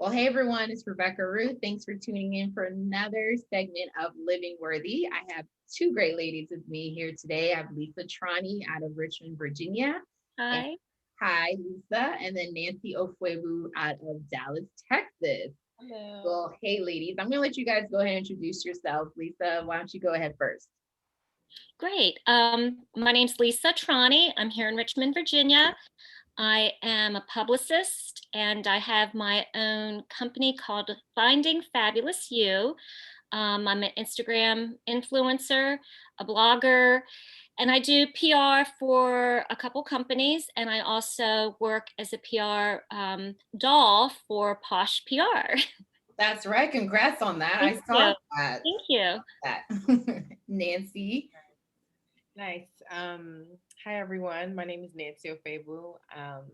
Well, hey everyone, it's Rebeckah Ruth. Thanks for tuning in for another segment of Living Worthy. I have two great ladies with me here today. I have Lisa Trani out of Richmond, Virginia. And Hi. hi, Lisa. And then Nancy Ofoegbu out of Dallas, Texas. Hello. Well, hey ladies, I'm going to let you guys go ahead and introduce yourselves. Lisa, why don't you go ahead first? Great. My name's Lisa Trani. I'm here in Richmond, Virginia. I am a publicist and I have my own company called Finding Fabulous You. I'm an Instagram influencer, a blogger, and I do PR for a couple companies. And I also work as a PR doll for Posh PR. That's right. Congrats on that. I Thank you. saw that. Thank you. that. Nancy. Nice. Hi everyone. My name is Nancy Ofoegbu.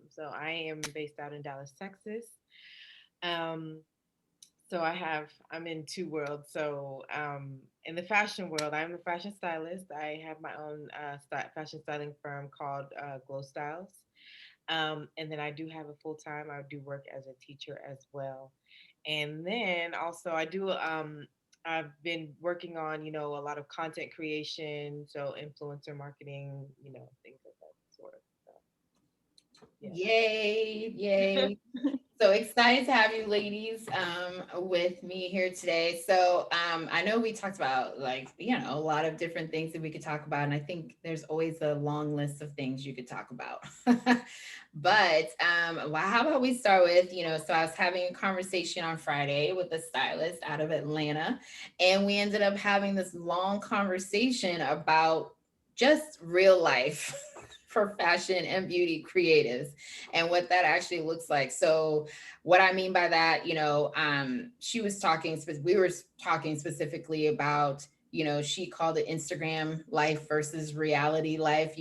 So I am based out in Dallas, Texas. Um, I'm in two worlds. So in the fashion world, I'm a fashion stylist. I have my own fashion styling firm called Glow Styles. And then I do have a full time. I do work as a teacher as well. And then also I do I've been working on, a lot of content creation, so influencer marketing, things of that sort of stuff. Yay, Yeah. yay. So excited to have you ladies with me here today. So I know we talked about a lot of different things that we could talk about. And I think there's always a long list of things you could talk about. But well, how about we start with, so I was having a conversation on Friday with a stylist out of Atlanta, and we ended up having this long conversation about just real life for fashion and beauty creatives and what that actually looks like. So what I mean by that, she was talking, we were talking specifically about, she called it Instagram life versus reality life.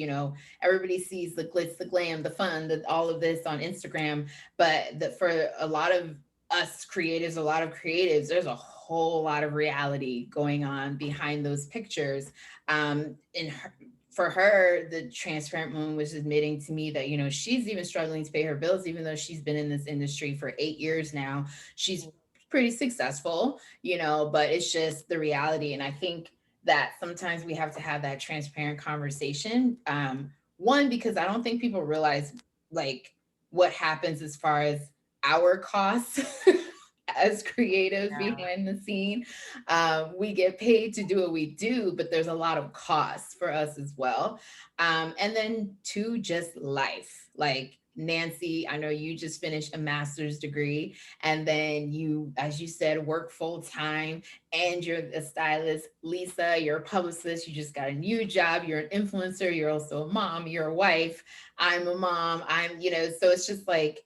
Everybody sees the glitz, the glam, the fun, all of this on Instagram, but for a lot of us creatives, a lot of creatives, there's a whole lot of reality going on behind those pictures. In her, for her, the transparent woman was admitting to me that, she's even struggling to pay her bills, even though she's been in this industry for 8 years now. She's pretty successful, but it's just the reality. And I think that sometimes we have to have that transparent conversation. One, because I don't think people realize like what happens as far as our costs as creatives Yeah. behind the scene. We get paid to do what we do, but there's a lot of costs for us as well. And then two, just life. Like Nancy, I know you just finished a master's degree, and then you, as you said, work full time, and you're a stylist. Lisa, you're a publicist. You just got a new job. You're an influencer. You're also a mom. You're a wife. I'm a mom. So it's just like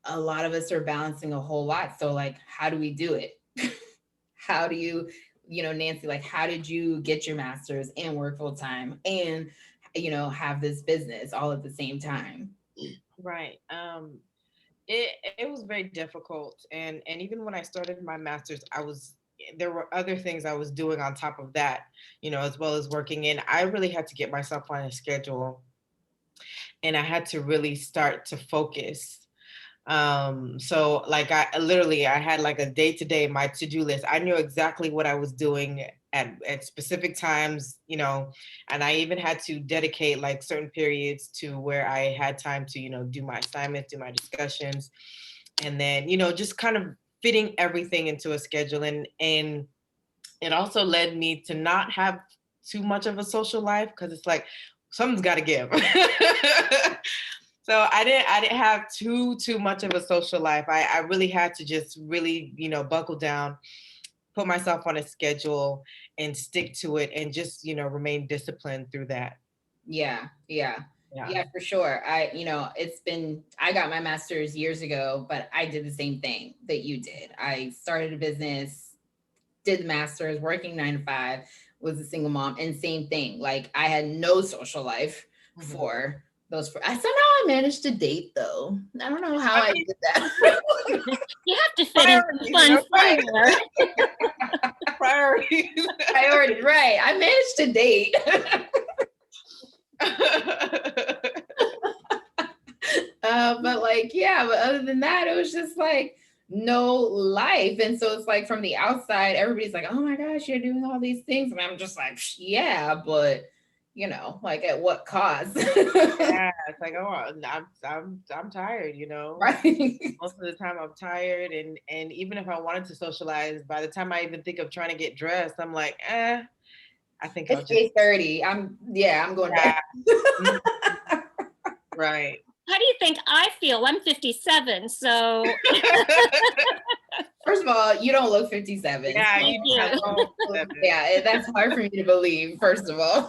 a lot of us are balancing a whole lot. So like, how do we do it? How do you, Nancy, like, how did you get your master's and work full time and, have this business all at the same time? Right. It was very difficult, and even when I started my master's, there were other things I was doing on top of that, as well as working in. I really had to get myself on a schedule, and I had to really start to focus. So like I had like a day to day, my to-do list. I knew exactly what I was doing at specific times, and I even had to dedicate like certain periods to where I had time to, do my assignments, do my discussions, and then, just kind of fitting everything into a schedule. And it also led me to not have too much of a social life, because it's like something's got to give. So I didn't have too much of a social life. I really had to just really, buckle down, put myself on a schedule and stick to it, and just, remain disciplined through that. Yeah, yeah. Yeah. Yeah, for sure. I got my master's years ago, but I did the same thing that you did. I started a business, did the master's, working 9 to 5, was a single mom, and same thing. Like I had no social life Mhm. for I somehow I managed to date though. I don't know how I I mean, did that. You have to fit in some priorities, fun right? somewhere. Priorities. Priority, right? I managed to date. But like, yeah, but other than that, it was just like no life. And so it's like from the outside, everybody's like, oh my gosh, you're doing all these things. And I'm just like, yeah, but you know, like at what cost? Yeah, it's like, oh, I'm tired, you know. Right. Most of the time I'm tired, and even if I wanted to socialize, by the time I even think of trying to get dressed, I'm like, I think I'll It's just 8:30. I'm going to yeah. bed. Right. How do you think I feel? I'm 57, so First of all, you don't look 57. Yeah, thank you you. Yeah, that's hard for me to believe, first of all.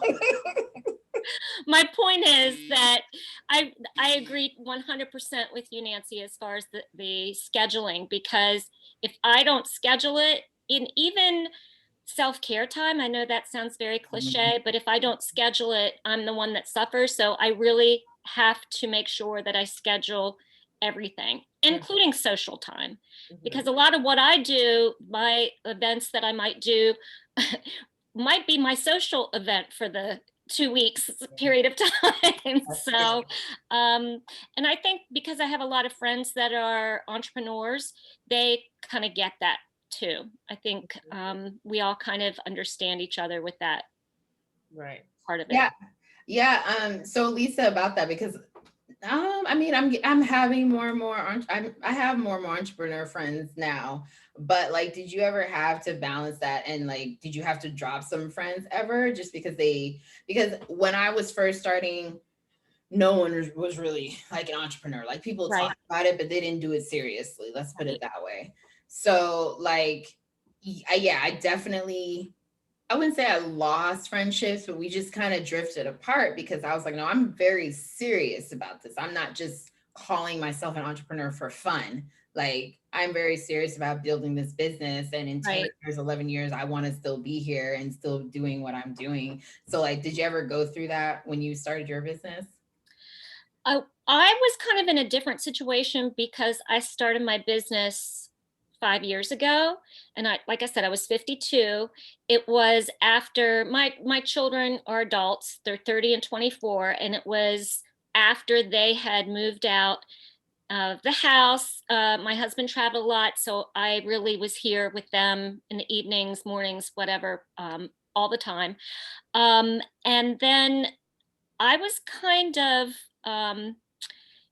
My point is that I agree 100% with you, Nancy, as far as the scheduling, because if I don't schedule it, in even self-care time, I know that sounds very cliche, but if I don't schedule it, I'm the one that suffers. So I really have to make sure that I schedule everything, including social time, because a lot of what I do, my events that I might do, might be my social event for the 2 weeks period of time. So, and I think because I have a lot of friends that are entrepreneurs, they kind of get that too. I think we all kind of understand each other with that Right. part of it. Yeah. Yeah. So Lisa, about that, because I mean, I'm having more and more. I have more and more entrepreneur friends now. But like, did you ever have to balance that? And like, did you have to drop some friends ever, just because because when I was first starting, no one was really like an entrepreneur. Like people Right. talked about it, but they didn't do it seriously. Let's put it Right. that way. So like, yeah, I definitely, I wouldn't say I lost friendships, but we just kind of drifted apart because I was like, no, I'm very serious about this. I'm not just calling myself an entrepreneur for fun. Like, I'm very serious about building this business. And in 10 Right. years, 11 years, I want to still be here and still doing what I'm doing. So, like, did you ever go through that when you started your business? I was kind of in a different situation because I started my business 5 years ago, and like I said, I was 52. It was after my children are adults; they're 30 and 24, and it was after they had moved out of the house. My husband traveled a lot, so I really was here with them in the evenings, mornings, whatever, all the time. And then I was kind of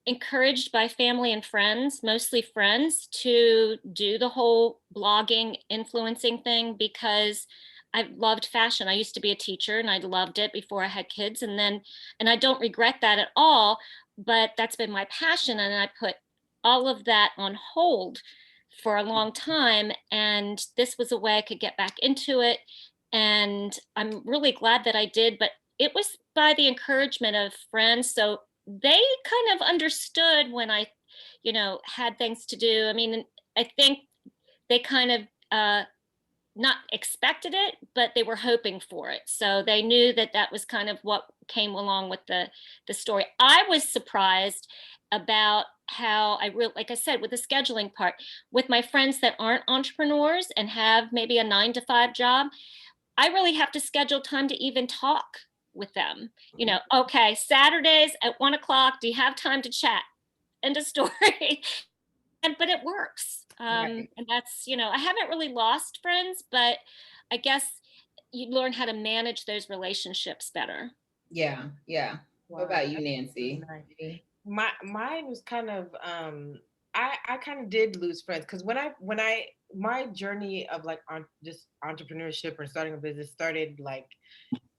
encouraged by family and friends, mostly friends, to do the whole blogging, influencing thing because I loved fashion. I used to be a teacher and I loved it before I had kids. And I don't regret that at all, but that's been my passion. And I put all of that on hold for a long time. And this was a way I could get back into it. And I'm really glad that I did, but it was by the encouragement of friends. So they kind of understood when I, had things to do. I mean, I think they kind of not expected it, but they were hoping for it. So they knew that that was kind of what came along with the story. I was surprised about how like I said, with the scheduling part, with my friends that aren't entrepreneurs and have maybe a 9 to 5 job, I really have to schedule time to even talk with them. Okay, Saturdays at 1 o'clock, do you have time to chat? End of story. But it works. Right. And that's, I haven't really lost friends, but I guess you learn how to manage those relationships better. Yeah. Yeah. What Wow, about you, that's Nancy? nice. Mine was kind of I kind of did lose friends because when I my journey of like on just entrepreneurship or starting a business started like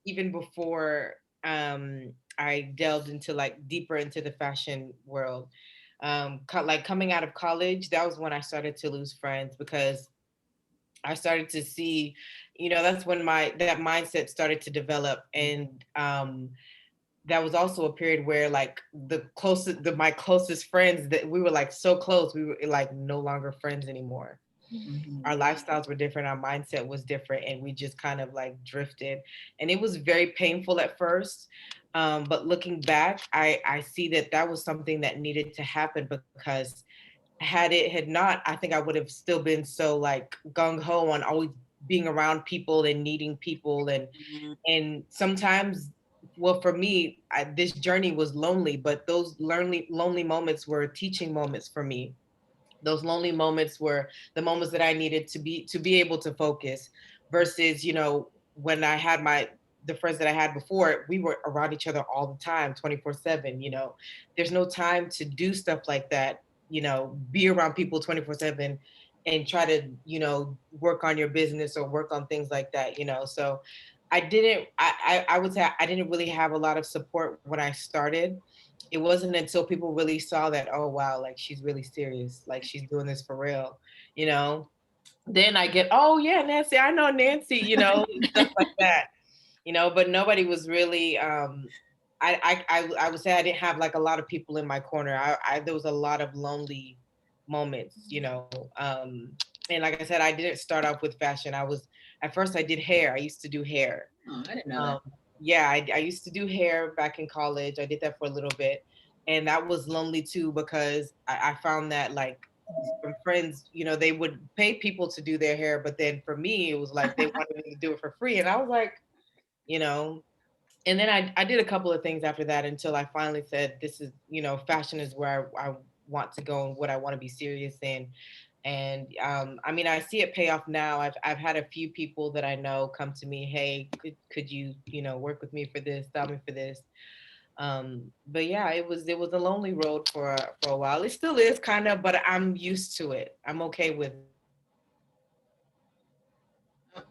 even before I delved into like deeper into the fashion world. Like coming out of college, that was when I started to lose friends because I started to see, that's when that mindset started to develop. And that was also a period where like my closest friends that we were like so close, we were like no longer friends anymore. Mhm. Our lifestyles were different, our mindset was different, and we just kind of like drifted. And it was very painful at first. But looking back, I see that was something that needed to happen because had not, I think I would have still been so like gung-ho on always being around people and needing people. And sometimes, well, for me, this journey was lonely, but those lonely moments were teaching moments for me. Those lonely moments were the moments that I needed to be able to focus, versus, when I had the friends that I had before, we were around each other all the time, 24/7. There's no time to do stuff like that, be around people 24/7 and try to, work on your business or work on things like that. So I would say I didn't really have a lot of support when I started. It wasn't until people really saw that, oh wow, like she's really serious, like she's doing this for real, you know. Then I get, oh yeah, Nancy, I know Nancy, and stuff like that, but nobody was really I would say I didn't have like a lot of people in my corner. There was a lot of lonely moments, and like I said, I didn't start off with fashion. At first I did hair. I used to do hair. Oh, I didn't know Um, that. yeah, I used to do hair back in college. I did that for a little bit. And that was lonely too, because I found that like from friends, they would pay people to do their hair. But then for me, it was like they wanted me to do it for free. And I was like, you know, and then I did a couple of things after that until I finally said, this is, fashion is where I want to go and what I want to be serious in. And I mean, I see it pay off now. I've had a few people that I know come to me, hey, could you, work with me for this, style me for this. But yeah, it was a lonely road for a while. It still is kind of, but I'm used to it. I'm okay with it. Oh,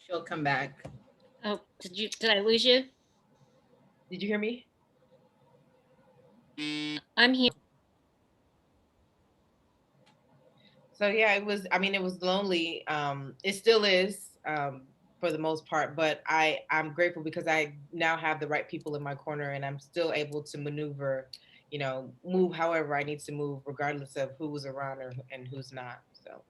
she'll come back. Oh, did I lose you? Did you hear me? I'm here. So yeah, I mean, it was lonely. It still is, for the most part, but I'm grateful because I now have the right people in my corner, and I'm still able to maneuver, move however I need to move, regardless of who's around and who's not. So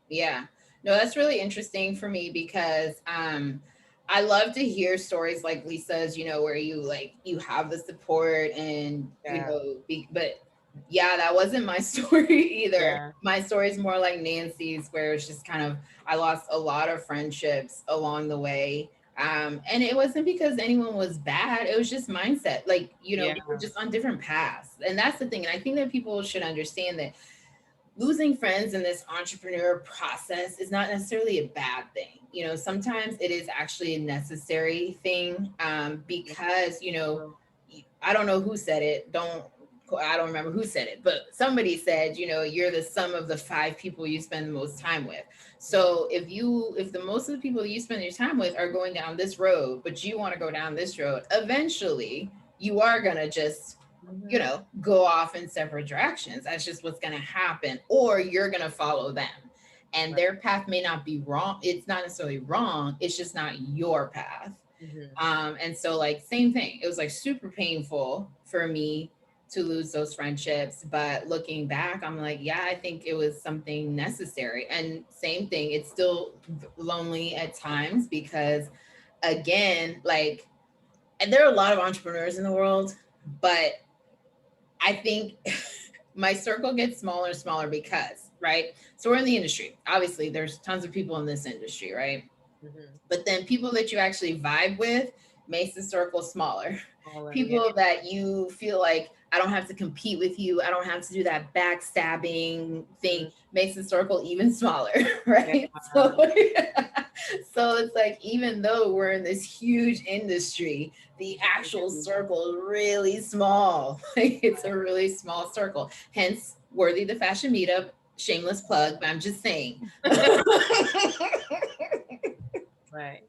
Yeah. No, that's really interesting for me because I love to hear stories like Lisa's, where you like you have the support and yeah, but yeah, that wasn't my story either. yeah, My story is more like Nancy's, where it's just kind of I lost a lot of friendships along the way. And it wasn't because anyone was bad, it was just mindset. Like, yeah, we were just on different paths. And that's the thing. And I think that people should understand that losing friends in this entrepreneur process is not necessarily a bad thing. Sometimes it is actually a necessary thing, because, I don't know who said it. I don't remember who said it, but somebody said, you're the sum of the 5 people you spend the most time with. So if the most of the people you spend your time with are going down this road, but you want to go down this road, eventually you are going to just mhm, go off in separate directions. That's just what's going to happen, or you're going to follow them. And right, their path may not be wrong. It's not necessarily wrong. It's just not your path. mhm, And so, like, same thing. It was like super painful for me to lose those friendships. But looking back, I'm like, yeah, I think it was something necessary. And same thing, it's still lonely at times because, again, like, and there are a lot of entrepreneurs in the world, but I think my circle gets smaller and smaller because, right? So we're in the industry. Obviously, there's tons of people in this industry, right? mhm. But then people that you actually vibe with makes the circle smaller. All of, yeah, People that you feel like I don't have to compete with you, I don't have to do that backstabbing thing mhm, makes the circle even smaller, yeah, right? So, so it's like even though we're in this huge industry, the actual mhm, circle is really small. Like it's a really small circle. Hence, worthy the fashion meetup. Shameless plug, but I'm just saying. right,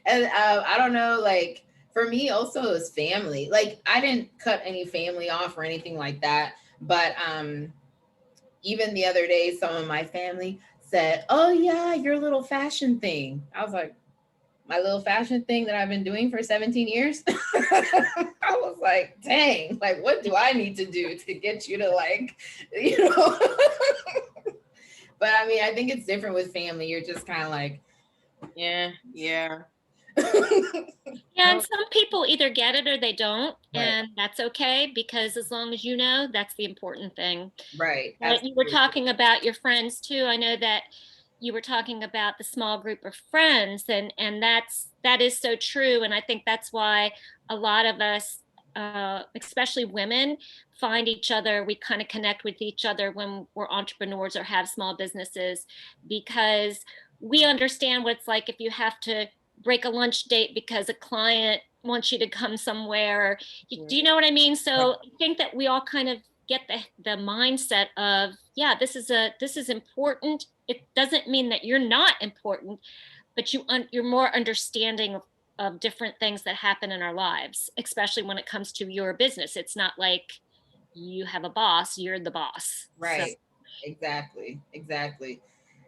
And I don't know, like for me also it was family. Like I didn't cut any family off or anything like that, but even the other day some of my family said, oh yeah, your little fashion thing. I was like, my little fashion thing that I've been doing for 17 years. I was like, dang, like what do I need to do to get you to like, you know? But I mean, I think it's different with family. You're just kind of like, yeah, yeah. Yeah, and Oh, some people either get it or they don't, right, and that's okay because as long as you know, that's the important thing. right, But you were absolutely. talking about your friends too. I know that you were talking about the small group of friends, and that is so true. And I think that's why a lot of us especially women, find each other. We kind of connect with each other when we're entrepreneurs or have small businesses, because we understand what it's like if you have to break a lunch date because a client wants you to come somewhere. Do you know what I mean? So I think that we all kind of get the mindset of, yeah, this is important. It doesn't mean that you're not important, but you're more understanding of different things that happen in our lives, especially when it comes to your business. It's not like you have a boss, you're the boss. Right. So. Exactly.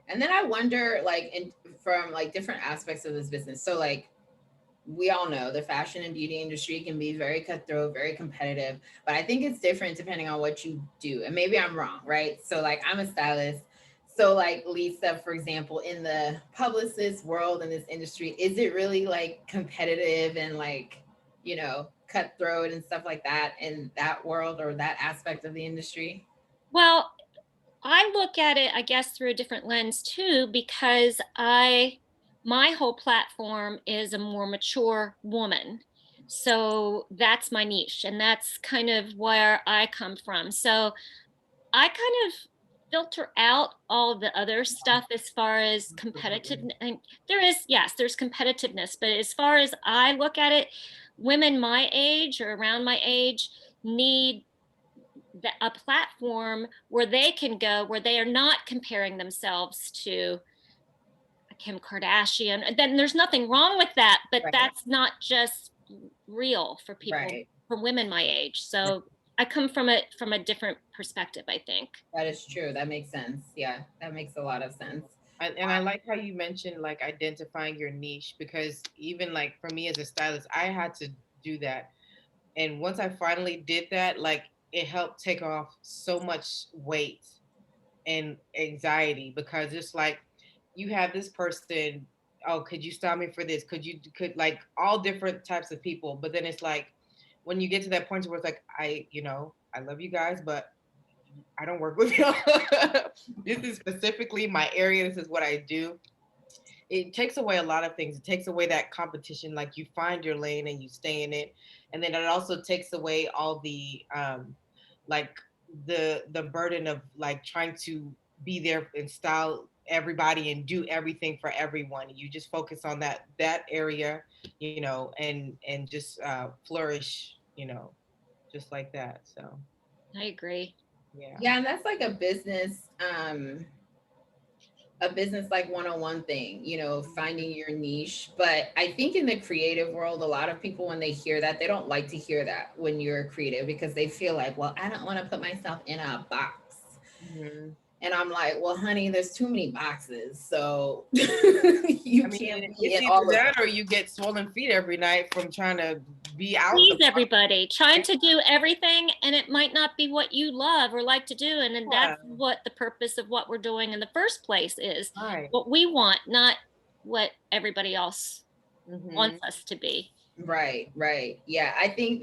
And then I wonder, like, from like different aspects of this business. So like, we all know the fashion and beauty industry can be very cutthroat, very competitive, but I think it's different depending on what you do. And maybe I'm wrong, right? So like, I'm a stylist. So like Lisa, for example, in the publicist world in this industry, is it really like competitive and like, cutthroat and stuff like that in that world or that aspect of the industry? Well, I look at it, I guess, through a different lens too, because my whole platform is a more mature woman. So that's my niche, and that's kind of where I come from. So I kind of filter out all of the other stuff as far as competitive. And there's competitiveness, but as far as I look at it, women my age or around my age need a platform where they can go, where they are not comparing themselves to Kim Kardashian. Then there's nothing wrong with that, but Right. that's not just real for people, Right. for women my age. So I come from a different perspective, I think. That is true. That makes sense. Yeah, that makes a lot of sense. And I like how you mentioned like identifying your niche, because even like for me as a stylist, I had to do that. And once I finally did that, like it helped take off so much weight and anxiety, because it's like you have this person, oh, could you stop me for this? Could like all different types of people. But then it's like when you get to that point where it's like, I love you guys, but I don't work with you. This is specifically my area. This is what I do. It takes away a lot of things. It takes away that competition. Like you find your lane and you stay in it. And then it also takes away all the like the burden of like trying to be there and style everybody and do everything for everyone. You just focus on that area, and just flourish, just like that. So I agree. Yeah, and that's like a business like 101 thing, finding your niche. But I think in the creative world, a lot of people, when they hear that, they don't like to hear that when you're creative, because they feel like, well, I don't want to put myself in a box. Mm-hmm. And I'm like, well, honey, there's too many boxes. So you can't be in all of that, or you get swollen feet every night from trying to be out. Please everybody, trying to do everything, and it might not be what you love or like to do. And then that's what the purpose of what we're doing in the first place is. Right. What we want, not what everybody else wants us to be. Right. Yeah, I think,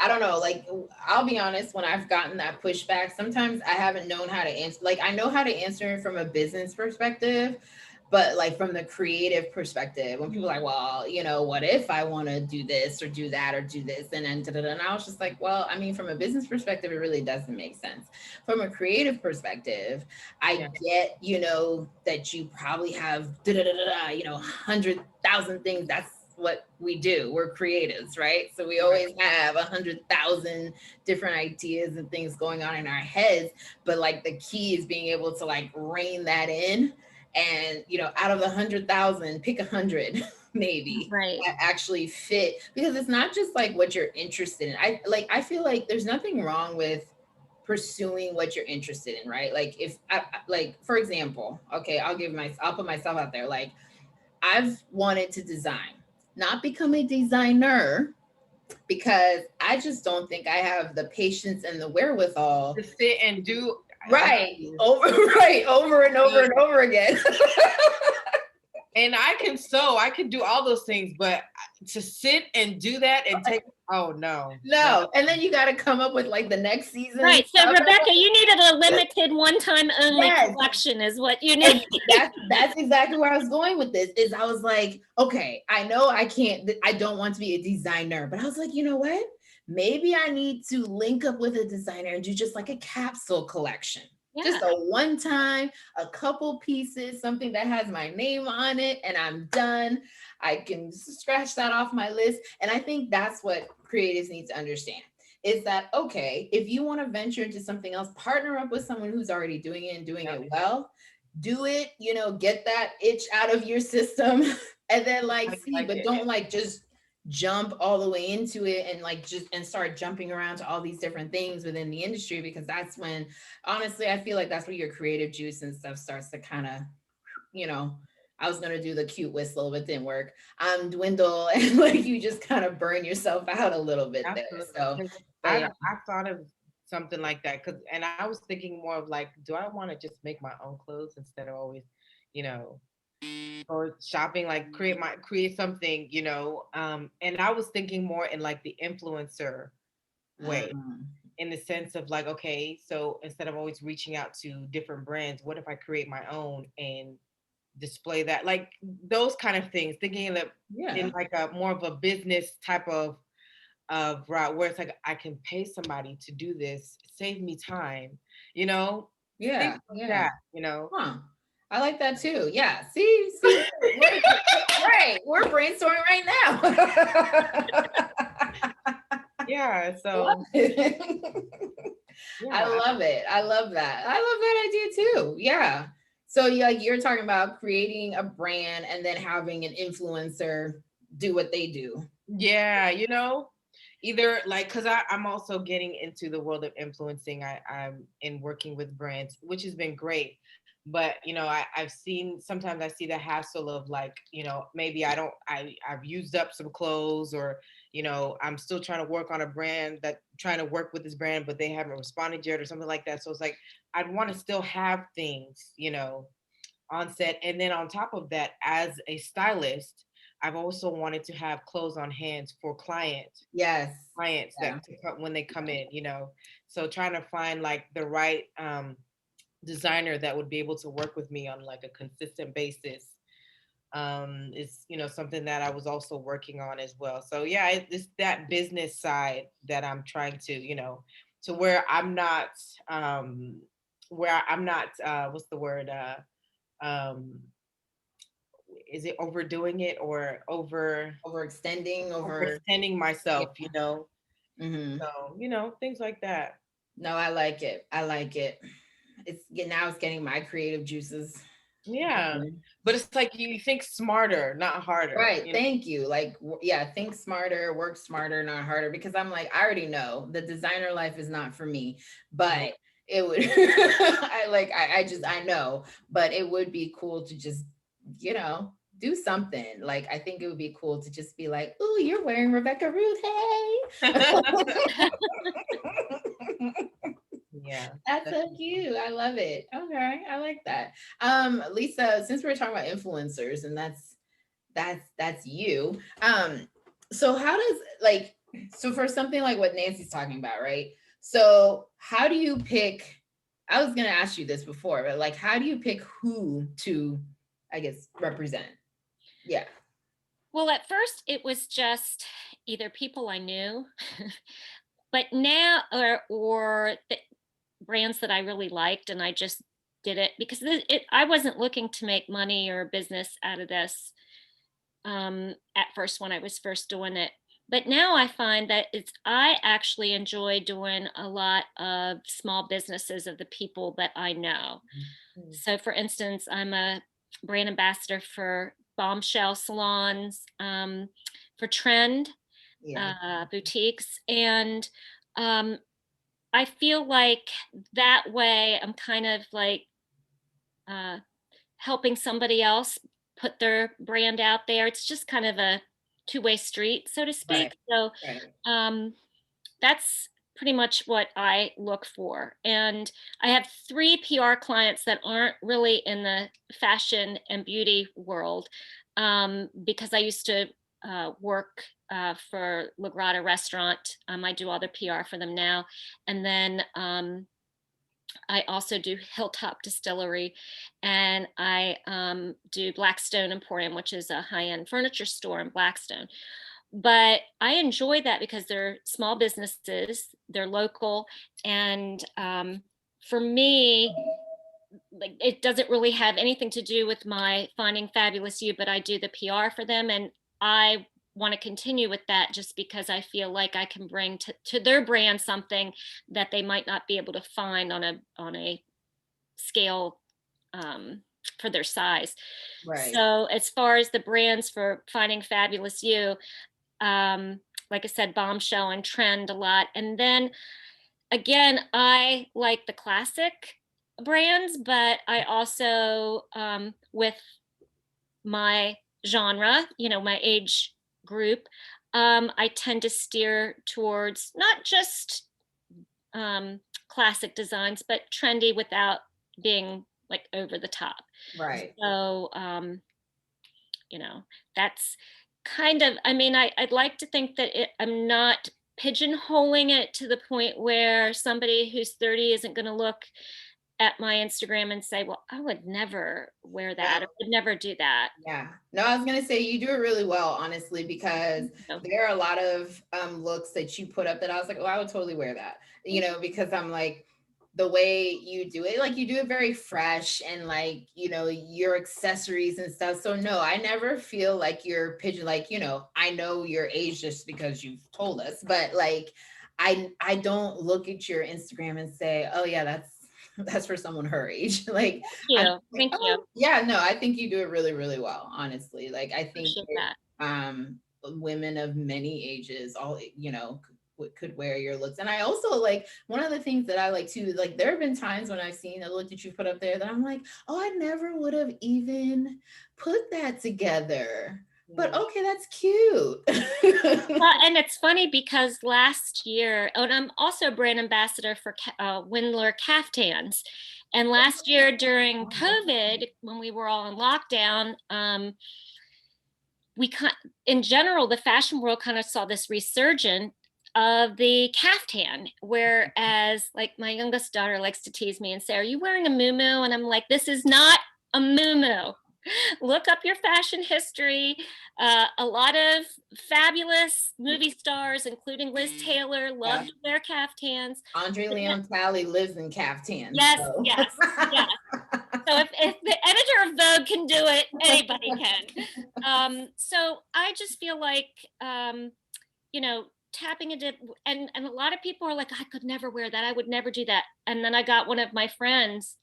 I don't know, like, I'll be honest, when I've gotten that pushback, sometimes I haven't known how to answer. Like, I know how to answer from a business perspective, but like from the creative perspective, when people are like, well, what if I want to do this or do that or do this, and then and I was just like, well, I mean, from a business perspective, it really doesn't make sense. From a creative perspective, I get, that you probably have 100,000 things. That's what we do. We're creatives, right? So we always have 100,000 different ideas and things going on in our heads. But like the key is being able to like rein that in, and out of the 100,000, pick 100 maybe that actually fit, because it's not just like what you're interested in. I feel like there's nothing wrong with pursuing what you're interested in, right? Like if like, for example, okay, I'll put myself out there. Like, I've wanted to design, not become a designer, because I just don't think I have the patience and the wherewithal to sit and do over and over again. And I can sew, I can do all those things, but to sit and do that and take Oh no. No. And then you got to come up with like the next season. Right. So stuff. Rebeckah, you needed a limited one-time only Yes. collection is what you And need. that's exactly where I was going with this. Is I was like, okay, I know I don't want to be a designer, but I was like, you know what? Maybe I need to link up with a designer and do just like a capsule collection. Yeah. Just a one time, a couple pieces, something that has my name on it, and I'm done. I can scratch that off my list. And I think that's what creatives need to understand is that, okay, if you want to venture into something else, partner up with someone who's already doing it and doing it well. Do it, get that itch out of your system and then but don't just jump all the way into it and start jumping around to all these different things within the industry, because that's when, honestly, I feel like that's where your creative juice and stuff starts to kind of, I was going to do the cute whistle, but didn't work. Dwindle and you just kind of burn yourself out a little bit. Absolutely. There. So I thought of something like that and I was thinking more of like, do I want to just make my own clothes instead of always, or shopping, like create something, and I was thinking more in like the influencer way, in the sense of like, okay, so instead of always reaching out to different brands, what if I create my own and display that, like those kind of things, thinking that in like a more of a business type of route where it's like I can pay somebody to do this, save me time, things like that, Huh. I like that too. Yeah. See, right. We're brainstorming right now. Yeah. So I love it. I love that. I love that idea too. Yeah. So you're talking about creating a brand and then having an influencer do what they do. Yeah. Either like, cause I'm also getting into the world of influencing. I'm in working with brands, which has been great. But I've seen, sometimes I see the hassle of like, maybe I've used up some clothes, or I'm still trying to work on a brand, trying to work with this brand, but they haven't responded yet or something like that. So it's like I'd want to still have things, on set. And then on top of that, as a stylist, I've also wanted to have clothes on hand for clients. Yes. Clients that when they come in, so trying to find like the right designer that would be able to work with me on like a consistent basis is something that I was also working on as well. So yeah, it's that business side that I'm trying to to where I'm not what's the word is it overdoing it or overextending myself, Mm-hmm. So things like that. No, I like it. It's getting my creative juices. Yeah. But it's like you think smarter, not harder. Right. Thank you. Think smarter, work smarter, not harder. Because I'm like, I already know the designer life is not for me, but it would, I know, but it would be cool to just, do something. Like, I think it would be cool to just be like, oh, you're wearing Rebeckah Ruth. Hey. Yeah. That's so cute. I love it. Okay. I like that. Lisa, since we're talking about influencers and that's you. So how does so for something like what Nancy's talking about, right? So how do you pick, I was gonna ask you this before, but like how do you pick who to, I guess, represent? Yeah. Well, at first it was just either people I knew, but now or the brands that I really liked, and I just did it because I wasn't looking to make money or business out of this at first when I was first doing it. But now I find that I actually enjoy doing a lot of small businesses of the people that I know. Mm-hmm. So for instance, I'm a brand ambassador for Bombshell salons, for Trend boutiques. And I feel like that way I'm kind of like helping somebody else put their brand out there. It's just kind of a two-way street, so to speak. Right. So that's pretty much what I look for. And I have 3 PR clients that aren't really in the fashion and beauty world, because I used to work for La Grata Restaurant. I do all the PR for them now. And then I also do Hilltop Distillery, and I do Blackstone Emporium, which is a high-end furniture store in Blackstone. But I enjoy that because they're small businesses, they're local, and for me, like, it doesn't really have anything to do with my Finding Fabulous You, but I do the PR for them, and I want to continue with that just because I feel like I can bring to their brand something that they might not be able to find on a scale for their size. Right. So as far as the brands for Finding Fabulous You, like I said, Bombshell and Trend a lot. And then again, I like the classic brands, but I also, with my genre, my age group, I tend to steer towards not just classic designs, but trendy without being like over the top. Right. So, that's kind of, I'd like to think that I'm not pigeonholing it to the point where somebody who's 30 isn't going to look at my Instagram and say, well, I would never wear that. I would never do that. Yeah. No, I was going to say you do it really well, honestly, because there are a lot of looks that you put up that I was like, oh, I would totally wear that, because I'm like, the way you do it, like you do it very fresh and like, your accessories and stuff. So no, I never feel like you're pigeon, like, I know your age just because you've told us, but like, I don't look at your Instagram and say, oh yeah, that's for someone her age. Like, Thank you. Yeah, no, I think you do it really, really well, honestly. Like, I think that. Women of many ages, all, could wear your looks. And I also like, one of the things that I like too, like there have been times when I've seen a look that you put up there that I'm like, oh, I never would have even put that together. But okay, that's cute. Well, and it's funny because last year, and I'm also brand ambassador for Windler Caftans. And last year during COVID, when we were all in lockdown, in general, the fashion world kind of saw this resurgence of the caftan, whereas like my youngest daughter likes to tease me and say, are you wearing a muumuu? And I'm like, this is not a muumuu. Look up your fashion history. A lot of fabulous movie stars, including Liz Taylor, love to wear caftans. Andre Leon Talley lives in caftans. Yes, so. yes. So if the editor of Vogue can do it, anybody can. So I just feel like, tapping into, and a lot of people are like, I could never wear that. I would never do that. And then I got one of my friends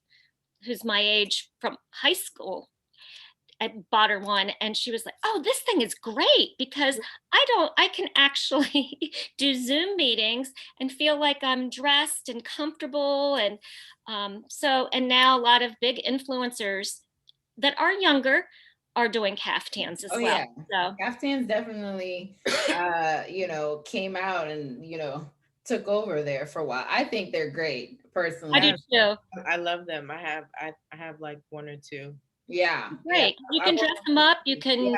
who's my age from high school. I bought her one and she was like, oh, this thing is great because I can actually do Zoom meetings and feel like I'm dressed and comfortable. And and now a lot of big influencers that are younger are doing caftans as well. Yeah. So caftans definitely, came out and, took over there for a while. I think they're great personally. I do too. I love them. I have like one or two. Yeah. Great. Yeah. You can dress them up. You can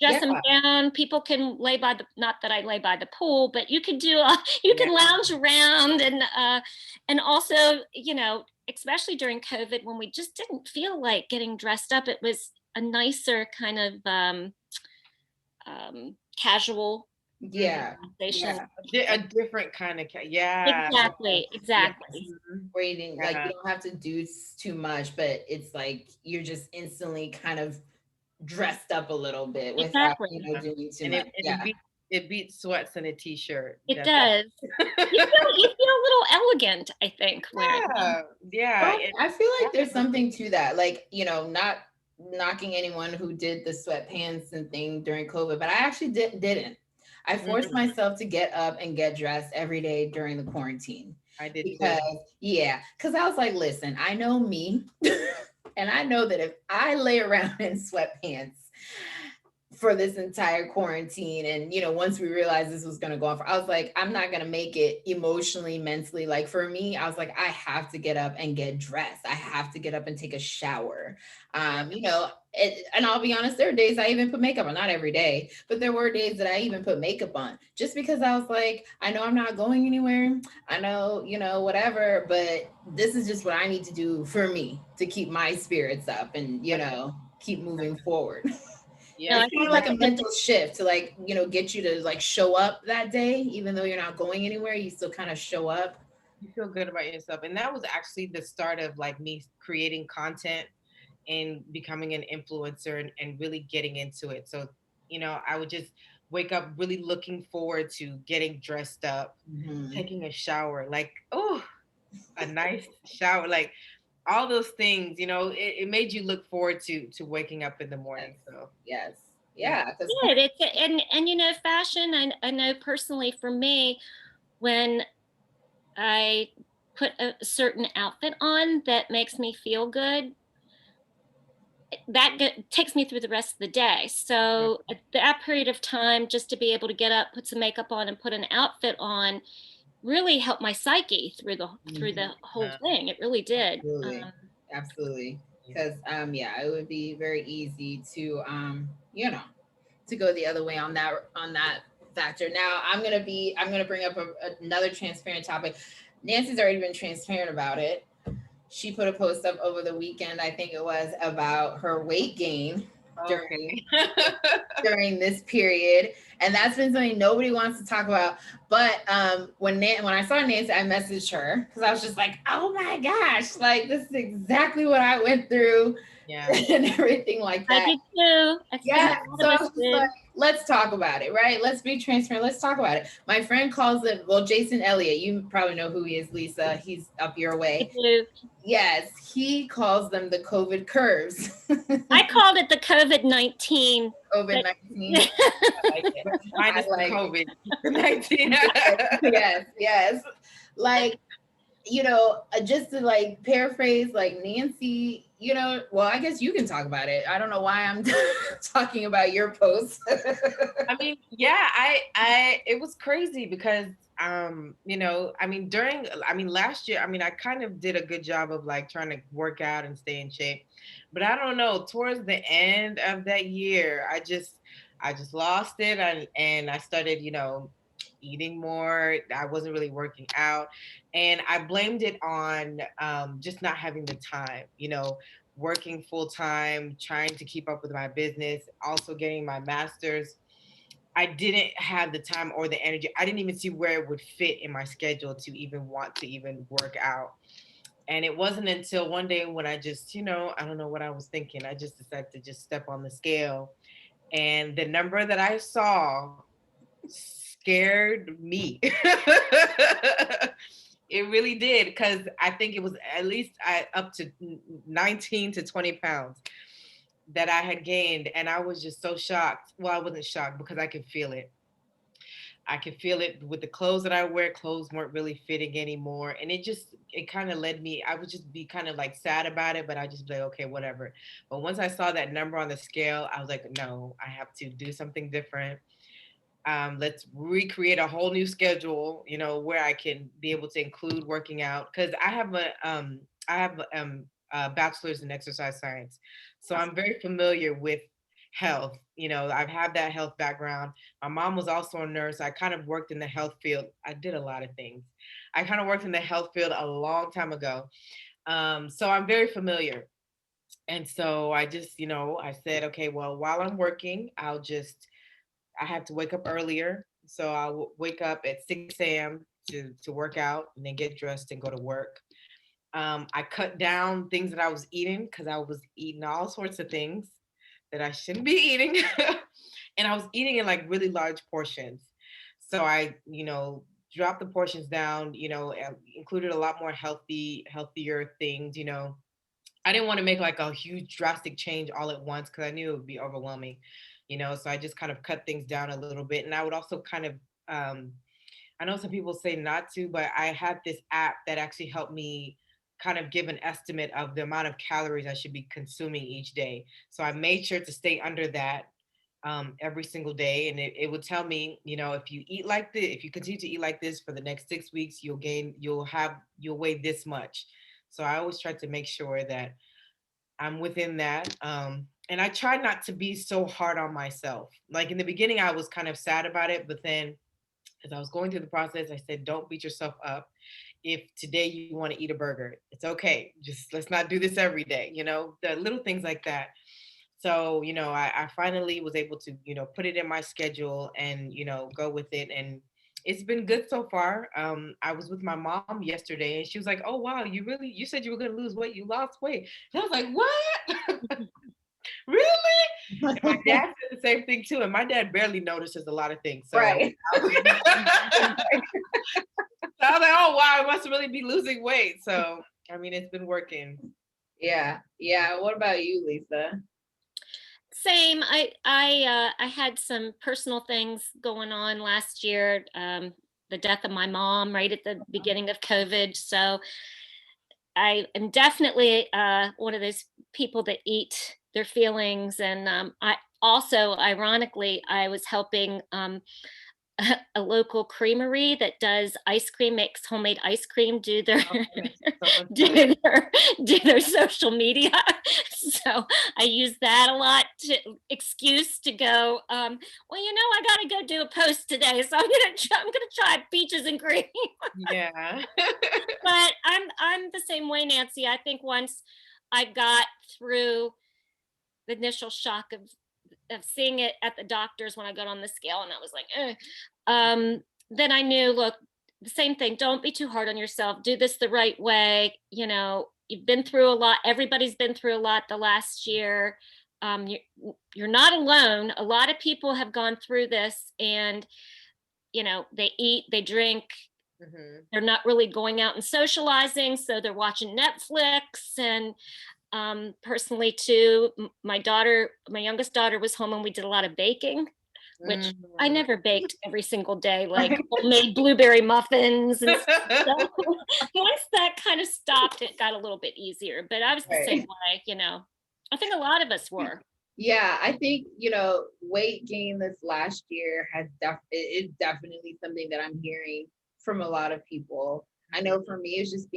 dress them down. People can lay by not that I lay by the pool, but you can do, you can lounge around and also, especially during COVID when we just didn't feel like getting dressed up, it was a nicer kind of casual. Yeah. A different kind of exactly where you didn't like you don't have to do too much, but it's like you're just instantly kind of dressed up a little bit without doing too much. It beats sweats and a t-shirt. It does. You feel a little elegant, I think. Yeah. I feel like there's something to that, like, not knocking anyone who did the sweatpants and thing during COVID, but I actually didn't. I forced myself to get up and get dressed every day during the quarantine. I did because I was like, listen, I know me, and I know that if I lay around in sweatpants for this entire quarantine, and once we realized this was going to go on, I was like, I'm not going to make it emotionally, mentally. Like for me, I was like, I have to get up and get dressed. I have to get up and take a shower. And I'll be honest, there are days I even put makeup on, not every day, but there were days that I even put makeup on just because I was like, I know I'm not going anywhere. I know, whatever, but this is just what I need to do for me to keep my spirits up and, keep moving forward. Yeah, No, I It's kind of think like a mental shift to like, get you to like show up that day, even though you're not going anywhere, you still kind of show up. you feel good about yourself. And that was actually the start of like me creating content and becoming an influencer and really getting into it. So, I would just wake up really looking forward to getting dressed up, Mhm. taking a shower, like, oh, a nice shower, like all those things, it made you look forward to waking up in the Yes. morning. So, Yes. yeah. Yeah. Because good. And fashion, I know personally for me, when I put a certain outfit on that makes me feel good, that takes me through the rest of the day. So at that period of time, just to be able to get up, put some makeup on, and put an outfit on, really helped my psyche through the whole Uh, thing. It really did. absolutely. Absolutely. yeah. Because yeah, it would be very easy to to go the other way on that factor. Now I'm gonna bring up another transparent topic. Nancy's already been transparent about it. She put a post up over the weekend, I think it was, about her weight gain during Okay. during this period, and that's been something nobody wants to talk about. But when I saw Nancy, I messaged her because I was just like, oh my gosh, like this is exactly what I went through Yeah. and everything like I that. did too. I think Yeah. a lot So of I us was just did. like, let's talk about it, right? Let's be transparent. Let's talk about it. My friend calls it, well, Jason Elliott, you probably know who he is, Lisa. He's up your I way. do. Yes, he calls them the COVID curves. I called it the COVID-19, COVID but 19. I like it. I Minus the like COVID-19. yes, yes. Like, just to like paraphrase, like Nancy, well, I guess you can talk about it. I don't know why I'm talking about your post. I mean, yeah, it was crazy because last year, I kind of did a good job of like trying to work out and stay in shape. But I don't know, towards the end of that year, I just lost it, and I started, eating more. I wasn't really working out, and I blamed it on just not having the time, working full time, trying to keep up with my business, also getting my master's. I didn't have the time or the energy. I didn't even see where it would fit in my schedule to even want to even work out. And it wasn't until one day when I just, I don't know what I was thinking. I just decided to just step on the scale. And the number that I saw scared me. It really did, because I think it was at least up to 19 to 20 pounds that I had gained. And I was just so shocked. Well, I wasn't shocked because I could feel it. I could feel it with the clothes that I wear. Clothes weren't really fitting anymore. And it kind of led me, I would just be kind of like sad about it, but I just be like, okay, whatever. But once I saw that number on the scale, I was like, no, I have to do something different. Let's recreate a whole new schedule, where I can be able to include working out. Cause I have a bachelor's in exercise science. So I'm very familiar with health. I've had that health background. My mom was also a nurse. I kind of worked in the health field. I did a lot of things. I kind of worked in the health field a long time ago. So I'm very familiar. And so I just, I said, okay, well, while I'm working, I had to wake up earlier. So I'll wake up at 6 a.m. to work out and then get dressed and go to work. I cut down things that I was eating because I was eating all sorts of things that I shouldn't be eating. And I was eating in like really large portions. So I, dropped the portions down, included a lot more healthier things. I didn't want to make like a huge drastic change all at once because I knew it would be overwhelming, so I just kind of cut things down a little bit. And I would also kind of, I know some people say not to, but I had this app that actually helped me kind of give an estimate of the amount of calories I should be consuming each day. So I made sure to stay under that every single day. And it would tell me, if you eat like this, if you continue to eat like this for the next 6 weeks, you'll weigh this much. So I always try to make sure that I'm within that. And I try not to be so hard on myself. Like in the beginning, I was kind of sad about it, but then as I was going through the process, I said, don't beat yourself up. If today you want to eat a burger, it's okay. Just let's not do this every day, the little things like that. So, I finally was able to, put it in my schedule and, go with it. And it's been good so far. I was with my mom yesterday and she was like, oh, wow, you said you were going to lose weight. You lost weight. And I was like, what? Really? And my dad said the same thing too. And my dad barely notices a lot of things. So, Right. so I was like, oh, wow, I must really be losing weight. So, I mean, it's been working. Yeah. Yeah. What about you, Lisa? Same. I had some personal things going on last year. The death of my mom right at the beginning of COVID. So I am definitely one of those people that eat their feelings. And I also, ironically, I was helping a local creamery that does ice cream, makes homemade ice cream, do their So do their social media. So I use that a lot to excuse to go. Well, I got to go do a post today, so I'm gonna try peaches and cream. yeah. But I'm the same way, Nancy. I think once I got through the initial shock of seeing it at the doctor's when I got on the scale and I was like, then I knew, look, the same thing. Don't be too hard on yourself. Do this the right way. You've been through a lot. Everybody's been through a lot the last year. You're not alone. A lot of people have gone through this and, they eat, they drink. Mm-hmm. They're not really going out and socializing. So they're watching Netflix and, personally too, my youngest daughter was home and we did a lot of baking, which I never baked every single day, like homemade blueberry muffins and stuff. Once that kind of stopped, it got a little bit easier, but I was the same way, I think a lot of us were. Yeah, I think, weight gain this last year is definitely something that I'm hearing from a lot of people. I know for me, it's just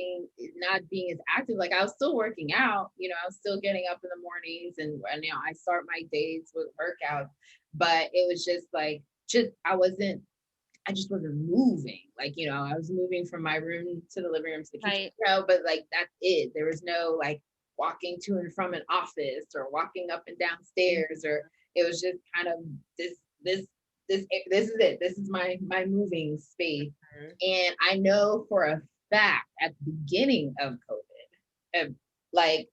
not being as active. Like I was still working out, I was still getting up in the mornings and I start my days with workouts, but it was just like, I just wasn't moving. Like, I was moving from my room to the living room to the kitchen, but like, that's it. There was no like walking to and from an office or walking up and down stairs, or it was just kind of this is it. This is my moving space. And I know for a fact at the beginning of COVID, like,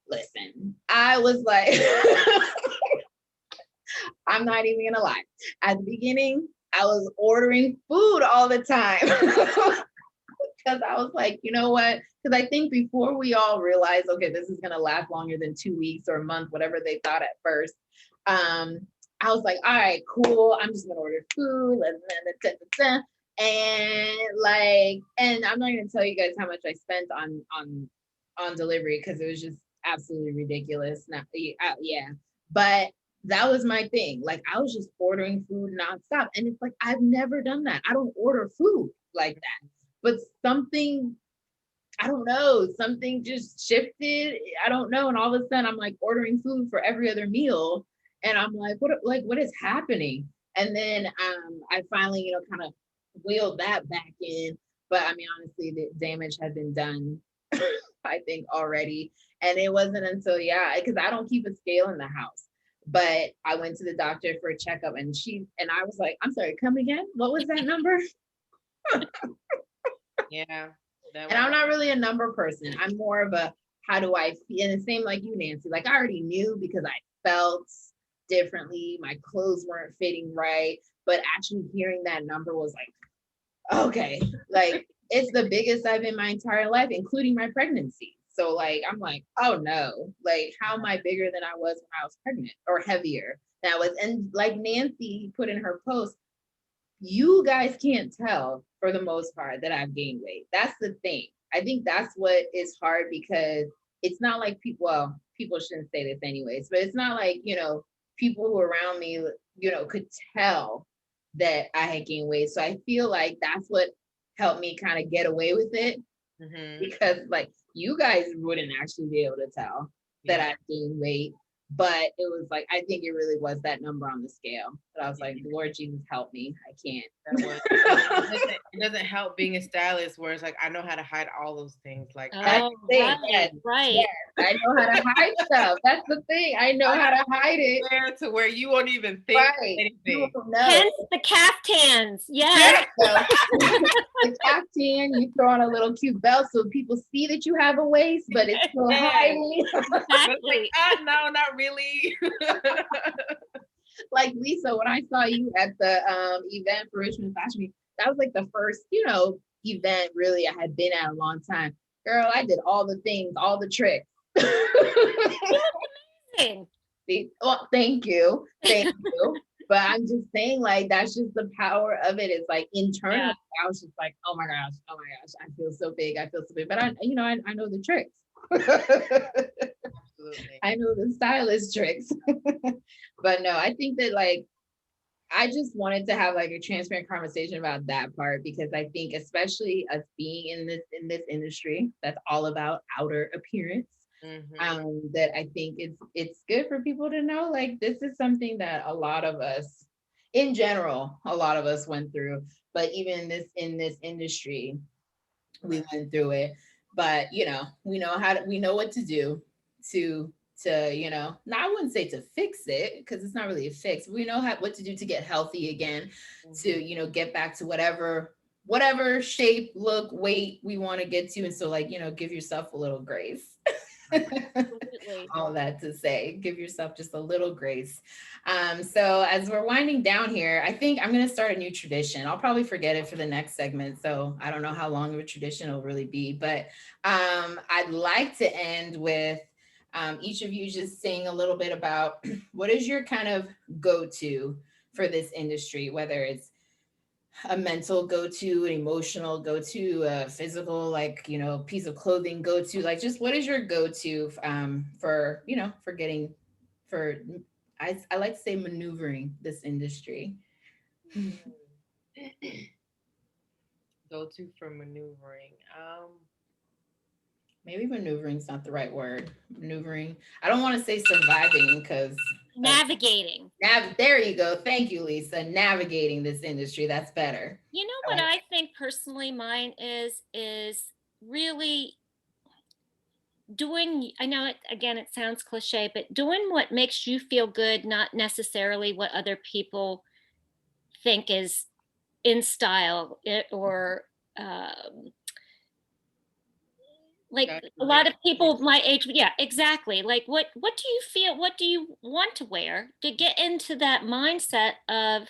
listen, I was like, I'm not even gonna lie. At the beginning, I was ordering food all the time. Because I was like, you know what? Because I think before we all realized, okay, this is gonna last longer than 2 weeks or a month, whatever they thought at first. I was like, all right, cool. I'm just gonna order food. And I'm not gonna tell you guys how much I spent on delivery because it was just absolutely ridiculous. Yeah, but that was my thing. Like I was just ordering food nonstop, and it's like I've never done that. I don't order food like that. But something, I don't know, something just shifted. I don't know, and all of a sudden I'm like ordering food for every other meal. And I'm like, what is happening? And then I finally, kind of wheeled that back in. But I mean, honestly, the damage had been done, I think, already. And it wasn't until, because I don't keep a scale in the house. But I went to the doctor for a checkup and I was like, I'm sorry, come again? What was that number? Yeah. And I'm not really a number person. I'm more of a, how do I feel? And the same like you, Nancy, like I already knew because I felt differently. My clothes weren't fitting right. But actually hearing that number was like, okay, like it's the biggest I've in my entire life, including my pregnancy. So like, I'm like, oh no, like how am I bigger than I was when I was pregnant or heavier than I was? And like Nancy put in her post, you guys can't tell for the most part that I've gained weight. That's the thing. I think that's what is hard because it's not like people shouldn't say this anyways, but it's not like, people who are around me, could tell that I had gained weight. So I feel like that's what helped me kind of get away with it. because like you guys wouldn't actually be able to tell that I gained weight. But it was like, I think it really was that number on the scale. But I was like, Lord Jesus, help me. I can't. It doesn't help being a stylist where it's like, I know how to hide all those things. Like, right, right. Yes, I know how to hide stuff. That's the thing. I know how to hide it. To where you won't even think anything. Hence the caftans. Yes. The caftan, you throw on a little cute belt so people see that you have a waist, but it's still hiding. Exactly. No, not really. Like Lisa, when I saw you at the event for Richmond Fashion Week, that was like the first, event really I had been at a long time. Girl, I did all the things, all the tricks. Amazing. Well, thank you. But I'm just saying, like, that's just the power of it. It's like internally, I was just like, oh my gosh, I feel so big. But I know the tricks. Absolutely. I know the stylist tricks. But no, I think that like, I just wanted to have like a transparent conversation about that part, because I think especially us being in this industry that's all about outer appearance, that I think it's good for people to know, like, this is something that a lot of us in general, went through, but even in this industry, we went through it. But we know what to do to I wouldn't say to fix it, because it's not really a fix. We know what to do to get healthy again, to get back to whatever shape, look, weight we want to get to. And so, like, give yourself a little grace. All that to say, give yourself just a little grace. So as we're winding down here, I think I'm going to start a new tradition. I'll probably forget it for the next segment, so I don't know how long of a tradition it'll really be, but I'd like to end with each of you just saying a little bit about what is your kind of go-to for this industry, whether it's a mental go-to, an emotional go-to, a physical, like, piece of clothing go-to, like, just what is your go-to for getting, for, I like to say maneuvering this industry. Go-to for maneuvering. Maybe maneuvering's not the right word. Maneuvering. I don't want to say surviving, because navigating. There you go. Thank you, Lisa. Navigating this industry. That's better. You know what I think personally mine is really doing, I know it sounds cliche, but doing what makes you feel good, not necessarily what other people think is in style, or like a lot of people my age, exactly. Like, what do you feel? What do you want to wear? To get into that mindset of,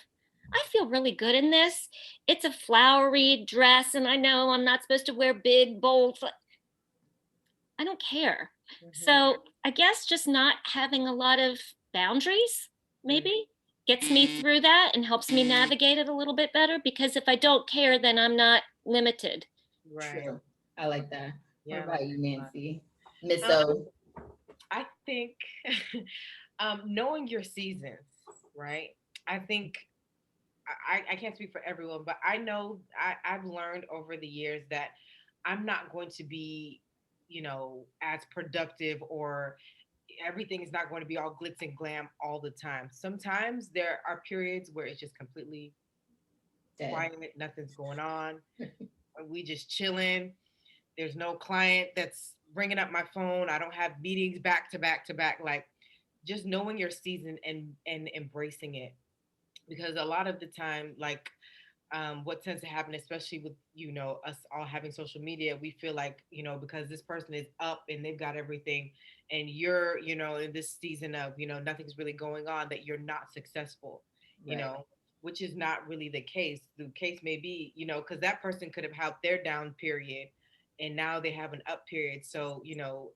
I feel really good in this. It's a flowery dress, and I know I'm not supposed to wear big, bold. I don't care. So I guess just not having a lot of boundaries maybe gets me through that and helps me navigate it a little bit better, because if I don't care, then I'm not limited. Right. True. I like that. Yeah, what about you, Nancy? Miss O. I think knowing your seasons, right? I think I can't speak for everyone, but I know I've learned over the years that I'm not going to be, as productive, or everything is not going to be all glitz and glam all the time. Sometimes there are periods where it's just completely quiet, nothing's going on. We just chilling. There's no client that's bringing up my phone. I don't have meetings back to back to back. Like, just knowing your season and embracing it, because a lot of the time, like, what tends to happen, especially with us all having social media, we feel like, because this person is up and they've got everything, and you're in this season of nothing's really going on, that you're not successful, which is not really the case. The case may be, because that person could have had their down period and now they have an up period. So,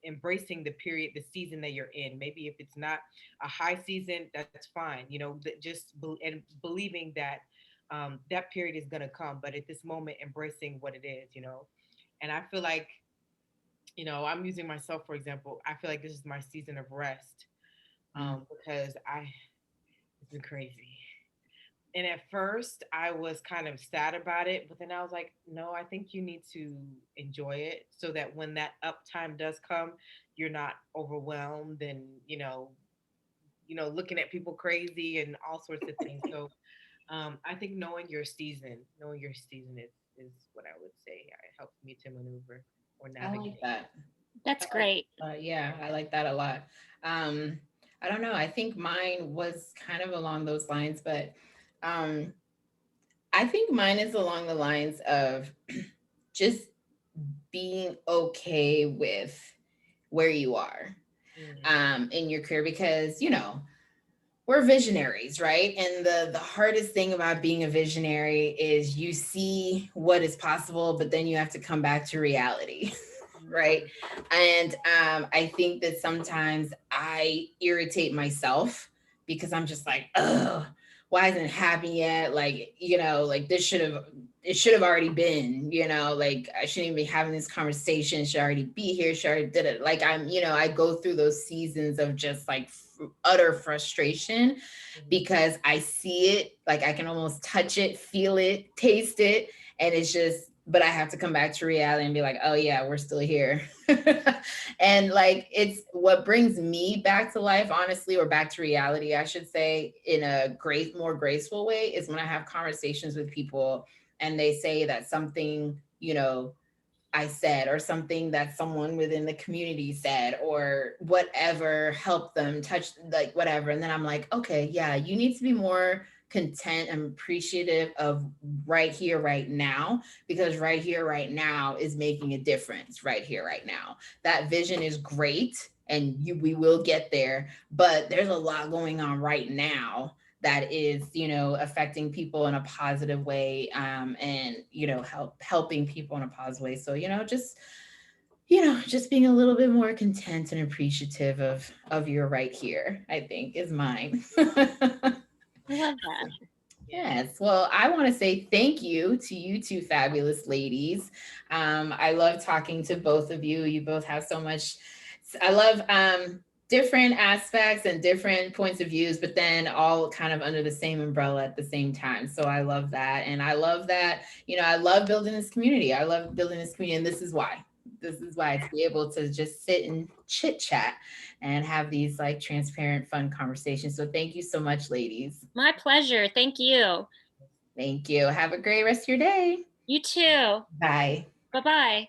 embracing the period, the season that you're in. Maybe if it's not a high season, that's fine, and believing that that period is going to come, but at this moment, embracing what it is. And I feel like, I'm using myself, for example. I feel like this is my season of rest, because it's been crazy. And at first I was kind of sad about it, but then I was like, no, I think you need to enjoy it so that when that up time does come, you're not overwhelmed and, looking at people crazy and all sorts of things. So I think knowing your season is what I would say. It helps me to maneuver or I like navigate. that. That's great. Yeah, I like that a lot. Um, I don't know. I think mine was kind of along those lines, but um, I think mine is along the lines of just being okay with where you are Mm, in your career, because we're visionaries, right? And the hardest thing about being a visionary is you see what is possible, but then you have to come back to reality. Right. mm, And I think that sometimes I irritate myself because I'm just like, oh, why isn't it happening yet? Like, like it should have already been, like I shouldn't even be having this conversation. It should already be here. Should already did it. Like I go through those seasons of just like utter frustration mhm. because I see it, like I can almost touch it, feel it, taste it, and it's just, but I have to come back to reality and be like, oh yeah, we're still here. And like it's what brings me back to life, honestly, or back to reality, I should say, in a more graceful way, is when I have conversations with people and they say that something, I said, or something that someone within the community said, or whatever helped them touch, like whatever. And then I'm like, okay, yeah, you need to be more content and appreciative of right here, right now, because right here, right now is making a difference right here, right now. That vision is great and we will get there, but there's a lot going on right now that is affecting people in a positive way, and helping people in a positive way. So just being a little bit more content and appreciative of your right here, I think, is mine. I love that. Yeah. Yes. Well, I want to say thank you to you two fabulous ladies. I love talking to both of you. You both have so much. I love different aspects and different points of views, but then all kind of under the same umbrella at the same time. So I love that. And I love that, I love building this community. I love building this community. And this is why. This is why, to be able to just sit and chit chat and have these like transparent, fun conversations. So thank you so much, ladies. My pleasure. Thank you. Thank you. Have a great rest of your day. You too. Bye. Bye-bye.